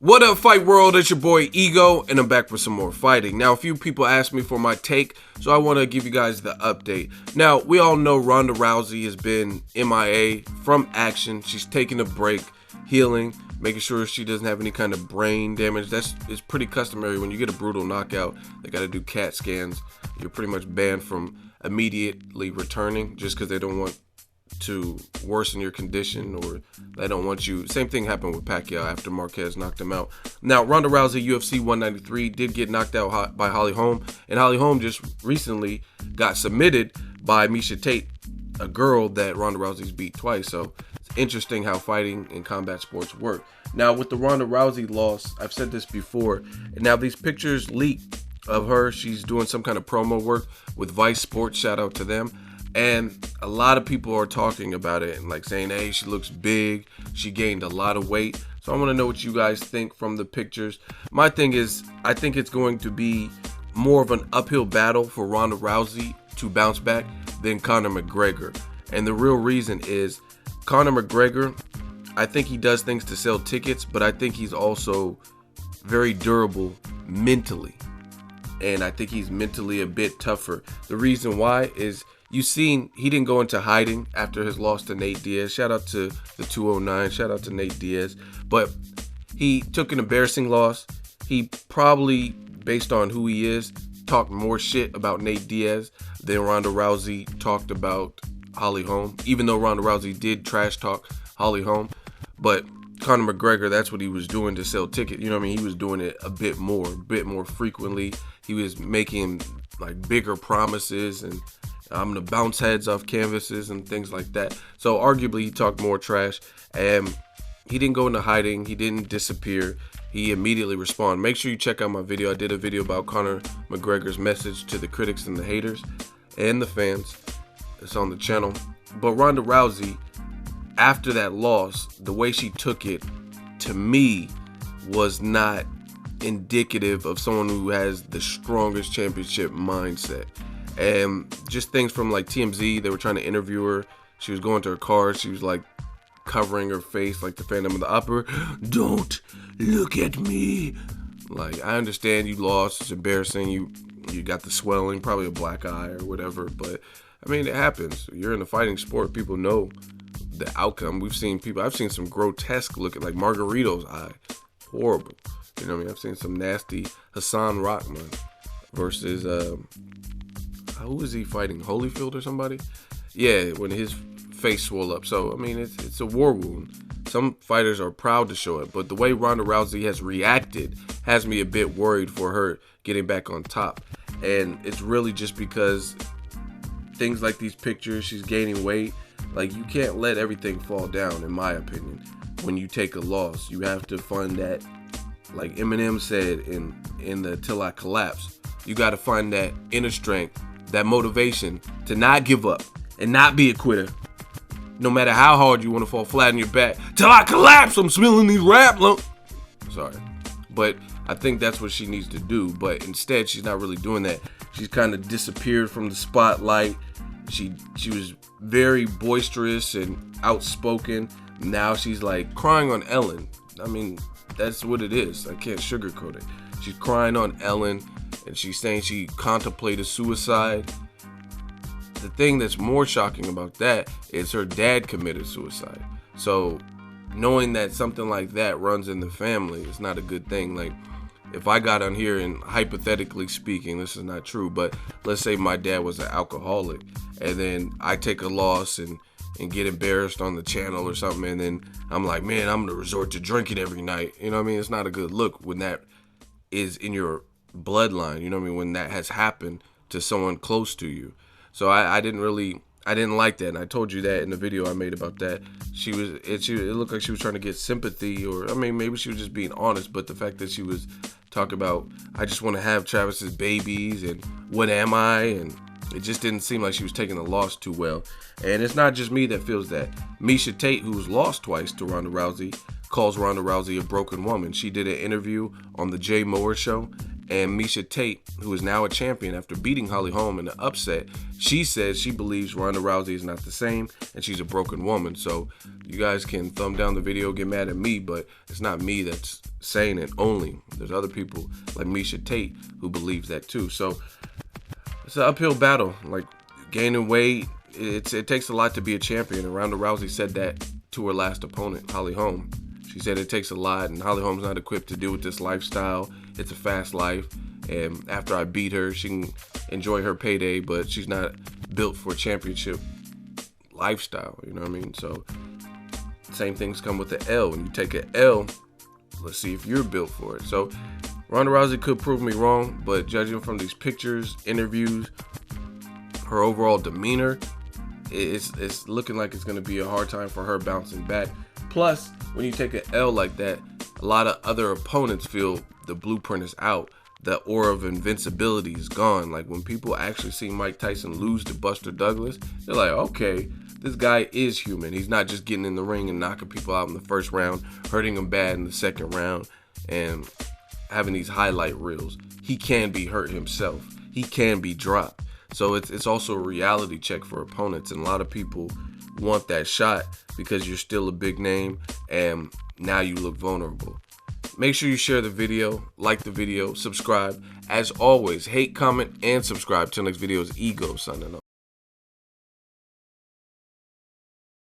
What up, fight world? It's your boy Ego, and I'm back for some more fighting. Now, a few people asked me for my take, so I want to give you guys the update. Now, we all know Ronda Rousey has been MIA from action. She's taking a break, healing, making sure she doesn't have any kind of brain damage. It's pretty customary when you get a brutal knockout. They got to do CAT scans. You're pretty much banned from immediately returning just because they don't want to worsen your condition, or they don't want you. Same thing happened with Pacquiao after Marquez knocked him out. Now, Ronda Rousey, UFC 193, did get knocked out by Holly Holm, and Holly Holm just recently got submitted by Miesha Tate, a girl that Ronda Rousey's beat twice. So it's interesting how fighting and combat sports work. Now, with the Ronda Rousey loss, I've said this before, and now these pictures leaked of her. She's doing some kind of promo work with Vice Sports, shout out to them. And a lot of people are talking about it and like saying, hey, she looks big. She gained a lot of weight. So I want to know what you guys think from the pictures. My thing is, I think it's going to be more of an uphill battle for Ronda Rousey to bounce back than Conor McGregor. And the real reason is Conor McGregor, I think he does things to sell tickets, but I think he's also very durable mentally. And I think he's mentally a bit tougher. The reason why is you've seen he didn't go into hiding after his loss to Nate Diaz. Shout out to the 209. Shout out to Nate Diaz. But he took an embarrassing loss. He probably, based on who he is, talked more shit about Nate Diaz than Ronda Rousey talked about Holly Holm. Even though Ronda Rousey did trash talk Holly Holm. But Conor McGregor, that's what he was doing to sell tickets. You know what I mean? He was doing it a bit more frequently. He was making like bigger promises and I'm going to bounce heads off canvases and things like that. So arguably he talked more trash, and he didn't go into hiding. He didn't disappear. He immediately responded. Make sure you check out my video. I did a video about Conor McGregor's message to the critics and the haters and the fans. It's on the channel. But Ronda Rousey, after that loss, the way she took it, to me, was not indicative of someone who has the strongest championship mindset. And just things from like TMZ, they were trying to interview her. She was going to her car. She was like covering her face like the Phantom of the Opera. Don't look at me. Like, I understand you lost. It's embarrassing. You got the swelling, probably a black eye or whatever. But, I mean, it happens. You're in a fighting sport. People know the outcome. I've seen some grotesque looking, like Margarito's eye. Horrible. You know what I mean? I've seen some nasty Hassan Rahman versus, who was he fighting? Holyfield or somebody? Yeah, when his face swelled up. So, I mean, it's a war wound. Some fighters are proud to show it, but the way Ronda Rousey has reacted has me a bit worried for her getting back on top. And it's really just because things like these pictures, she's gaining weight. Like, you can't let everything fall down, in my opinion. When you take a loss, you have to find that, like Eminem said in the Till I Collapse, you got to find that inner strength, that motivation to not give up and not be a quitter. No matter how hard you want to fall flat on your back. Till I collapse, I'm smelling these rap lumps. Sorry. But I think that's what she needs to do. But instead, she's not really doing that. She's kind of disappeared from the spotlight. She was very boisterous and outspoken. Now she's like crying on Ellen. I mean, that's what it is. I can't sugarcoat it. She's crying on Ellen. And she's saying she contemplated suicide. The thing that's more shocking about that is her dad committed suicide. So knowing that something like that runs in the family is not a good thing. Like, if I got on here and hypothetically speaking, this is not true, but let's say my dad was an alcoholic and then I take a loss and get embarrassed on the channel or something, and then I'm like, man, I'm gonna resort to drinking every night. You know what I mean? It's not a good look when that is in your bloodline, you know what I mean, when that has happened to someone close to you. So I didn't like that, and I told you that in the video I made about that. It looked like she was trying to get sympathy, or I mean, maybe she was just being honest, but the fact that she was talking about, I just want to have Travis's babies, and what am I, and it just didn't seem like she was taking the loss too well. And it's not just me that feels that. Miesha Tate, who's lost twice to Ronda Rousey, calls Ronda Rousey a broken woman. She did an interview on the Jay Moore show, And Miesha Tate, who is now a champion after beating Holly Holm in an upset, she says she believes Ronda Rousey is not the same and she's a broken woman. So you guys can thumb down the video, get mad at me, but it's not me that's saying it only. There's other people like Miesha Tate who believes that too. So it's an uphill battle. Like gaining weight, it takes a lot to be a champion. And Ronda Rousey said that to her last opponent, Holly Holm. She said it takes a lot, and Holly Holm's not equipped to deal with this lifestyle. It's a fast life, and after I beat her, she can enjoy her payday, but she's not built for championship lifestyle, you know what I mean? So same things come with the L. When you take an L, let's see if you're built for it. So Ronda Rousey could prove me wrong, but judging from these pictures, interviews, her overall demeanor, it's looking like it's going to be a hard time for her bouncing back. Plus, when you take an L like that, a lot of other opponents feel the blueprint is out. The aura of invincibility is gone. Like when people actually see Mike Tyson lose to Buster Douglas, they're like, okay, this guy is human. He's not just getting in the ring and knocking people out in the first round, hurting them bad in the second round, and having these highlight reels. He can be hurt himself. He can be dropped. So it's also a reality check for opponents, and a lot of people want that shot because you're still a big name and now you look vulnerable. Make sure you share the video, like the video, subscribe. As always, hate, comment, and subscribe. Till next video is Ego signing off.